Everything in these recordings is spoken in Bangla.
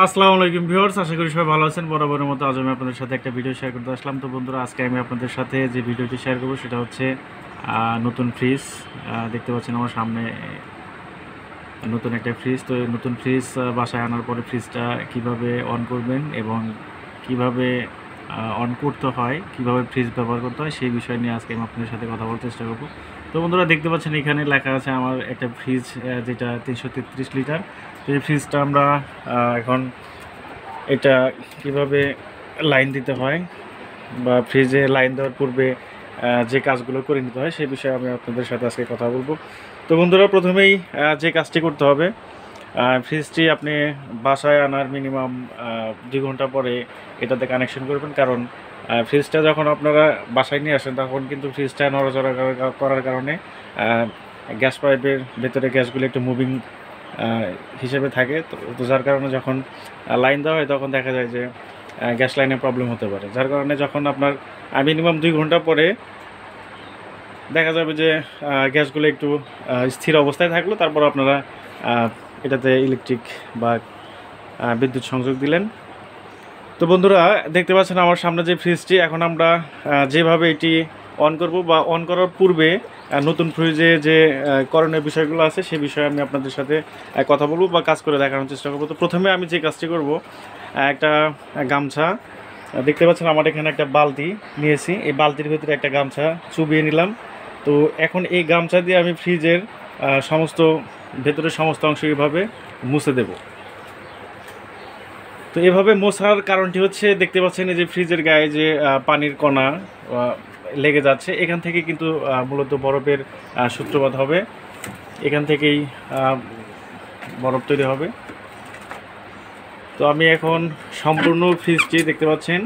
আসসালামু আলাইকুম ভিউয়ার্স, আশা করি সবাই ভালো আছেন। বরাবরের মতো আজ আমি আপনাদের সাথে একটা ভিডিও শেয়ার করতে আসলাম। তো বন্ধুরা, আজকে আমি আপনাদের সাথে যে ভিডিওটি শেয়ার করব সেটা হচ্ছে নতুন ফ্রিজ। দেখতে পাচ্ছেন আমার সামনে নতুন একটা ফ্রিজ। তো এই নতুন ফ্রিজ বাসায় আনার পরে ফ্রিজটা কিভাবে অন করবেন এবং কিভাবে অন করতে হয়, কিভাবে ফ্রিজ ব্যবহার করতে হয় সেই বিষয় নিয়ে আজকে আমি আপনাদের সাথে কথা বলার চেষ্টা করব। তো বন্ধুরা, দেখতে পাচ্ছেন এখানে লেখা আছে আমার একটা ফ্রিজ, যেটা 333 লিটার। তো এই ফ্রিজটা আমরা এখন এটা কিভাবে লাইন দিতে হয় বা ফ্রিজে লাইন দেওয়ার পূর্বে যে কাজগুলো করে নিতে হয় সেই বিষয়ে আমি আপনাদের সাথে আজকে কথা বলবো। তো বন্ধুরা, প্রথমেই যে কাজটি করতে হবে, ফ্রিজটি আপনি বাসায় আনার মিনিমাম 2 ঘন্টা পরে এটাতে কানেকশন করবেন। কারণ ফ্রিজটা যখন আপনারা বাসায় নিয়ে আসেন তখন কিন্তু ফ্রিজটা নড়াচড়া করার কারণে গ্যাস পাইপের ভেতরে গ্যাসগুলো একটু মুভিং হিসেবে থাকে। তো যার কারণে যখন লাইন দেওয়া হয় তখন দেখা যায় যে গ্যাস লাইনে প্রবলেম হতে পারে। যার কারণে যখন আপনার মিনিমাম 2 ঘন্টা পরে দেখা যাবে যে গ্যাসগুলো একটু স্থির অবস্থায় থাকলো, তারপর আপনারা এটাতে ইলেকট্রিক বা বিদ্যুৎ সংযোগ দিলেন। তো বন্ধুরা, দেখতে পাচ্ছেন আমার সামনে যে ফ্রিজটি, এখন আমরা যেভাবে এটি অন করব বা অন করার পূর্বে নতুন ফ্রিজে যে করণীয় বিষয়গুলো আছে সেই বিষয়ে আমি আপনাদের সাথে কথা বলবো বা কাজ করে দেখানোর চেষ্টা করব। তো প্রথমে আমি যে কাজটি করব, একটা গামছা, দেখতে পাচ্ছেন আমার এখানে একটা বালতি নিয়েছি, এই বালতির ভিতরে একটা গামছা চুবিয়ে নিলাম। তো এখন এই গামছা দিয়ে আমি ফ্রিজের সমস্ত ভেতরের সমস্ত অংশ এভাবে মুছে দেব। তো এভাবে মোছার কারণটি হচ্ছে, দেখতে পাচ্ছেন এই যে ফ্রিজের গায়ে যে পানির কণা লেগে যাচ্ছে, এখান থেকে কিন্তু মূলত বরফের সূত্রপাত হবে, এখান থেকেই বরফ তৈরি হবে। তো আমি এখন সম্পূর্ণ ফ্রিজটি, দেখতে পাচ্ছেন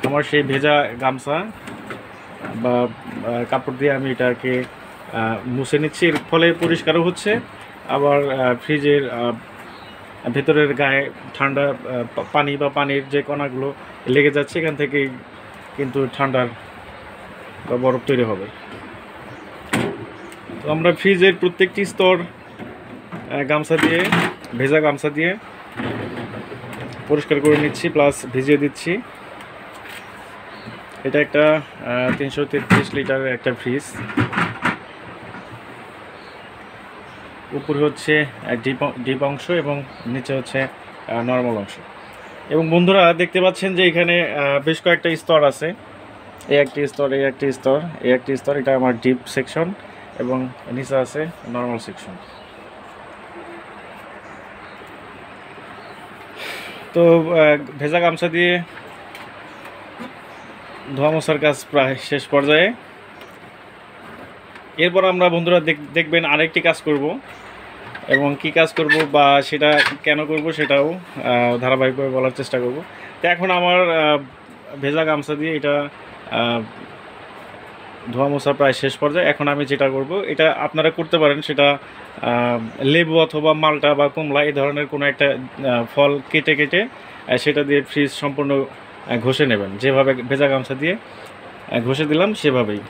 আমার সেই ভেজা গামছা বা কাপড় দিয়ে আমি এটাকে মুছে নিচ্ছি। এর ফলে পরিষ্কারও হচ্ছে, আবার ফ্রিজের ভেতরের গায়ে ঠান্ডা পানি বা পানির যে কণাগুলো লেগে যাচ্ছে এখান থেকেই কিন্তু ঠান্ডার বা বরফ তৈরি হবে। তো আমরা ফ্রিজের প্রত্যেকটি স্তর গামছা দিয়ে, ভেজা গামছা দিয়ে পরিষ্কার করে নিচ্ছি, প্লাস ভিজিয়ে দিচ্ছি। এটা একটা 333 লিটারের একটা ফ্রিজ। উপরে হচ্ছে ডিপ অংশ এবং নিচে হচ্ছে নর্মাল অংশ। এবং বন্ধুরা, দেখতে পাচ্ছেন যে এখানে বেশ কয়েকটা স্তর আছে, এই একটি স্তর, এই একটি স্তর, এই একটি স্তর, এটা আমার ডিপ সেকশন এবং নিচে আছে নর্মাল সেকশন। তো ভেজা গামছা দিয়ে ধোয়া মোছার কাজ প্রায় শেষ পর্যায়ে। এরপর আমরা বন্ধুরা দেখবেন আরেকটি কাজ করব, এবং কি কাজ করব বা সেটা কেন করব সেটাও ধারাবাহিকভাবে বলার চেষ্টা করব। তো এখন আমার ভেজা গামছা দিয়ে এটা ধোয়া মোছা প্রায় শেষ পর্যায়ে। এখন আমি যেটা করব, এটা আপনারা করতে পারেন, সেটা লেবু অথবা মালটা বা কমলা এই ধরনের কোনো একটা ফল কেটে কেটে সেটা দিয়ে ফ্রিজ সম্পূর্ণ ঘষে নেবেন, যেভাবে ভেজা গামছা দিয়ে ঘষে দিলাম সেভাবেই।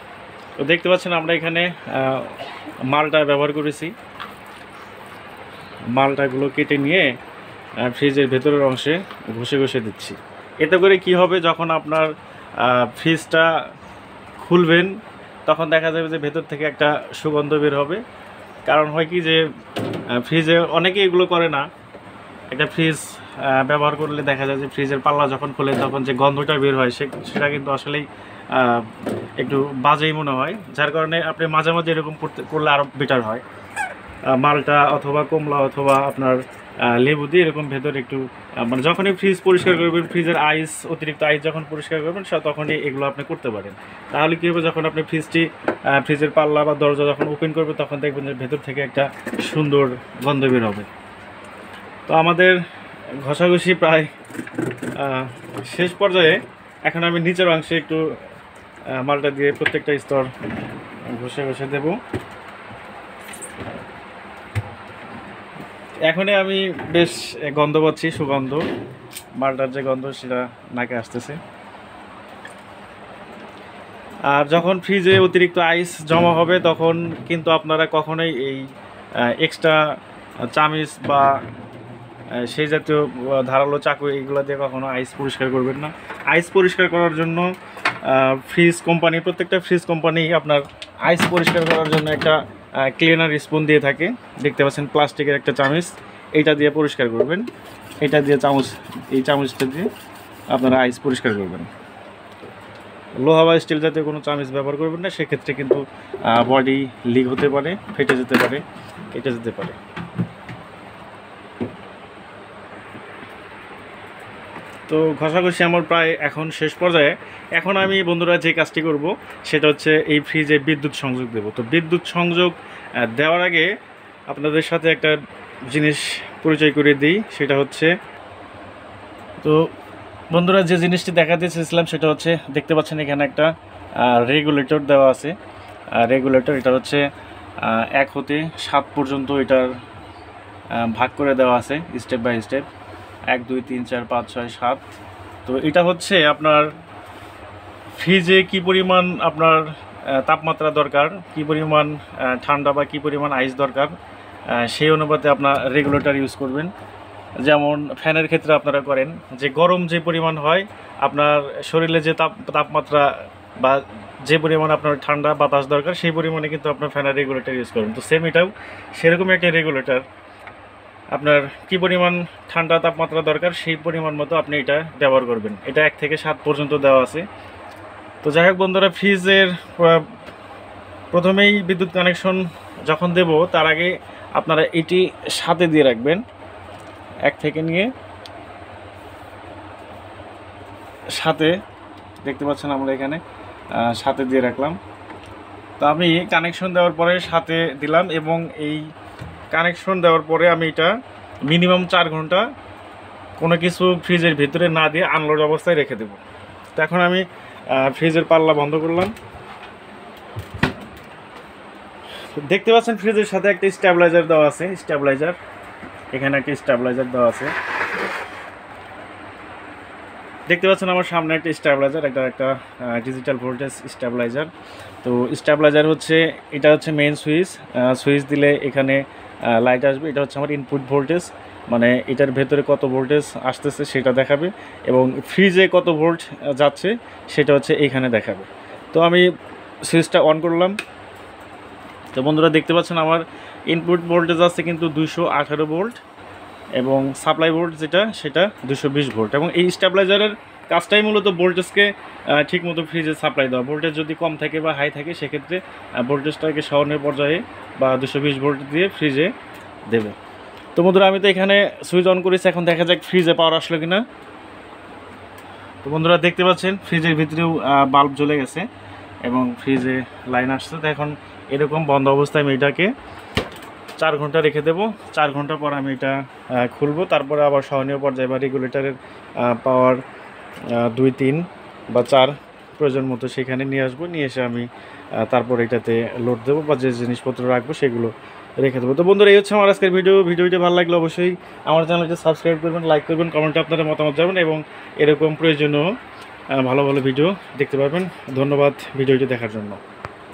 তো দেখতে পাচ্ছেন আমরা এখানে মালটা ব্যবহার করেছি, মালটাগুলো কেটে নিয়ে ফ্রিজের ভেতরের অংশে ঘষে ঘষে দিচ্ছি। এতে করে কি হবে, যখন আপনার ফ্রিজটা খুলবেন তখন দেখা যাবে যে ভেতর থেকে একটা সুগন্ধ বের হবে। কারণ হয় কি যে ফ্রিজে অনেকে এগুলো করে না, একটা ফ্রিজ ব্যবহার করলে দেখা যায় যে ফ্রিজের পাল্লা যখন খোলে তখন যে গন্ধটা বের হয় সেটা কিন্তু আসলেই একটু বাজেই মনে হয়। যার কারণে আপনি মাঝে মাঝে এরকম করলে আরও বেটার হয়। মালটা অথবা কমলা অথবা আপনার লেবু দিয়ে এরকম ভেতরে একটু মানে যখনই ফ্রিজ পরিষ্কার করবেন, ফ্রিজের আইস, অতিরিক্ত আইস যখন পরিষ্কার করবেন তখনই এগুলো আপনি করতে পারেন। তাহলে কী হবে, যখন আপনি ফ্রিজের পাল্লা বা দরজা যখন ওপেন করবেন তখন দেখবেন যে ভেতর থেকে একটা সুন্দর গন্ধ বের হবে। তো আমাদের ঘষাঘষি প্রায় শেষ পর্যায়ে। এখন আমি নিচের অংশে একটু মালটা দিয়ে প্রত্যেকটা স্তর ঘষে ঘষে দেব। এখনই আমি বেশ গন্ধ পাচ্ছি, সুগন্ধ, মালটার যে গন্ধ সেটা নাকে আসতেছে। আর যখন ফ্রিজে অতিরিক্ত আইস জমা হবে তখন কিন্তু আপনারা কখনোই এই এক্সট্রা চামিচ বা সেই জাতীয় ধারালো চাকু এগুলো দিয়ে কখনো আইস পরিষ্কার করবেন না। আইস পরিষ্কার করার জন্য ফ্রিজ কোম্পানি, প্রত্যেকটা ফ্রিজ কোম্পানি আপনার আইস পরিষ্কার করার জন্য একটা ক্লিনার স্পুন দিয়ে থাকে। দেখতে পাচ্ছেন প্লাস্টিকের একটা চামচ, এইটা দিয়ে পরিষ্কার করবেন। এটা দিয়ে এই চামচটা দিয়ে আপনারা আইস পরিষ্কার করবেন। লোহা বা স্টিল জাতীয় কোনো চামচ ব্যবহার করবেন না, সেক্ষেত্রে কিন্তু বডি লিক হতে পারে, ফেটে যেতে পারে, কেটে যেতে পারে। তো ঘষাঘষি আমার প্রায় এখন শেষ পর্যায়ে। এখন আমি বন্ধুরা যে কাজটি করব সেটা হচ্ছে এই ফ্রিজে বিদ্যুৎ সংযোগ দেব। তো বিদ্যুৎ সংযোগ দেওয়ার আগে আপনাদের সাথে একটা জিনিস পরিচয় করে দিই, সেটা হচ্ছে, তো বন্ধুরা যে জিনিসটি দেখাতে চেয়েছিলাম সেটা হচ্ছে, দেখতে পাচ্ছেন এখানে একটা রেগুলেটর দেওয়া আছে। রেগুলেটর এটা হচ্ছে 1 হতে 7 পর্যন্ত এটার ভাগ করে দেওয়া আছে স্টেপ বাই স্টেপ, 1 2 3 4 5 6 7। তো এটা হচ্ছে আপনার ফ্রিজে কি পরিমাণ আপনার তাপমাত্রা দরকার, কি পরিমাণ ঠান্ডা বা কি পরিমাণ আইস দরকার, সেই অনুপাতে আপনার রেগুলেটর ইউজ করবেন। যেমন ফ্যানের ক্ষেত্রে আপনারা করেন যে গরম যে পরিমাণ হয়, আপনার শরীরে যে তাপমাত্রা বা যে পরিমাণ আপনার ঠান্ডা বাতাস দরকার সেই পরিমাণে কিন্তু আপনার ফ্যানের রেগুলেটর ইউজ করবেন। তো সেম এটাও সেরকমই একটা রেগুলেটর, আপনার কি পরিমাণ ঠান্ডা তাপমাত্রা দরকার সেই পরিমাণ মতো আপনি এটা ব্যবহার করবেন। এটা 1 থেকে 7 পর্যন্ত দেওয়া আছে। তো যাই হোক বন্ধুরা, ফ্রিজের প্রথমেই বিদ্যুৎ কানেকশন যখন দেব তার আগে আপনারা এটি সাথে দিয়ে রাখবেন, 1 থেকে নিয়ে সাথে, দেখতে পাচ্ছেন আমরা এখানে সাথে দিয়ে রাখলাম। তো আমি কানেকশন দেওয়ার পরে সাথে দিলাম, এবং এই কানেকশন দেওয়ার পরে আমি এটা মিনিমাম 4 ঘন্টা কোনো কিছু ফ্রিজের ভিতরে না দিয়ে আনলোড অবস্থায় রেখে দেব। তো এখন আমি ফ্রিজের পাল্লা বন্ধ করলাম। দেখতে পাচ্ছেন ফ্রিজের সাথে একটা স্টেবিলাইজার দেওয়া আছে, স্টেবিলাইজার এখানে একটা স্টেবিলাইজার দেওয়া আছে। দেখতে পাচ্ছেন আমার সামনে একটা স্টেবিলাইজার, একটা ডিজিটাল ভোল্টেজ স্টেবিলাইজার। তো স্টেবিলাইজার হচ্ছে, এটা হচ্ছে মেইন সুইচ দিলে এখানে লাইট আসবে। এটা হচ্ছে আমার ইনপুট ভোল্টেজ, মানে এটার ভেতরে কত ভোল্টেজ আসতেছে সেটা দেখাবে, এবং ফ্রিজে কত ভোল্ট যাচ্ছে সেটা হচ্ছে এইখানে দেখাবে। তো আমি সুইচটা অন করলাম। তো বন্ধুরা দেখতে পাচ্ছেন আমার ইনপুট ভোল্টেজ আছে কিন্তু 218 ভোল্ট, এবং সাপ্লাই ভোল্ট সেটা 220 ভোল্ট। এবং এই স্টেবিলাইজারের কাজটাই মূলত ভোল্টেজকে ঠিকমতো ফ্রিজে সাপ্লাই দেওয়া। ভোল্টেজ যদি কম থাকে বা হাই থাকে সেক্ষেত্রে ভোল্টেজটাকে সহনের পর্যায়ে বা 220 ভোল্ট দিয়ে ফ্রিজে দেবে। তো বন্ধুরা আমি তো এখানে সুইচ অন করেছি, এখন দেখা যাক ফ্রিজে পাওয়ার আসলো কিনা। তো বন্ধুরা দেখতে পাচ্ছেন ফ্রিজের ভিতরেও বাল্ব জ্বলে গেছে এবং ফ্রিজে লাইন আসছে। তো এখন এরকম বন্ধ অবস্থায় আমি এটাকে 4 ঘন্টা রেখে দেবো। 4 ঘন্টা পর আমি এটা খুলবো, তারপরে আবার সহনীয় পর্যায়ে বা রেগুলেটরের পাওয়ার 2 3 বা 4 প্রয়োজন মতো সেখানে নিয়ে আসবো। নিয়ে এসে আমি তারপর এটাতে লোড দেবো বা যে জিনিসপত্র রাখবো সেগুলো রেখে দেবো। তো বন্ধুরা এই হচ্ছে আমার আজকের ভিডিওটি ভালো লাগলে অবশ্যই আমার চ্যানেলটি সাবস্ক্রাইব করবেন, লাইক করবেন, কমেন্টে আপনাদের মতামত যাবেন, এবং এরকম প্রয়োজনীয় ভালো ভালো ভিডিও দেখতে পারবেন। ধন্যবাদ ভিডিওটি দেখার জন্য।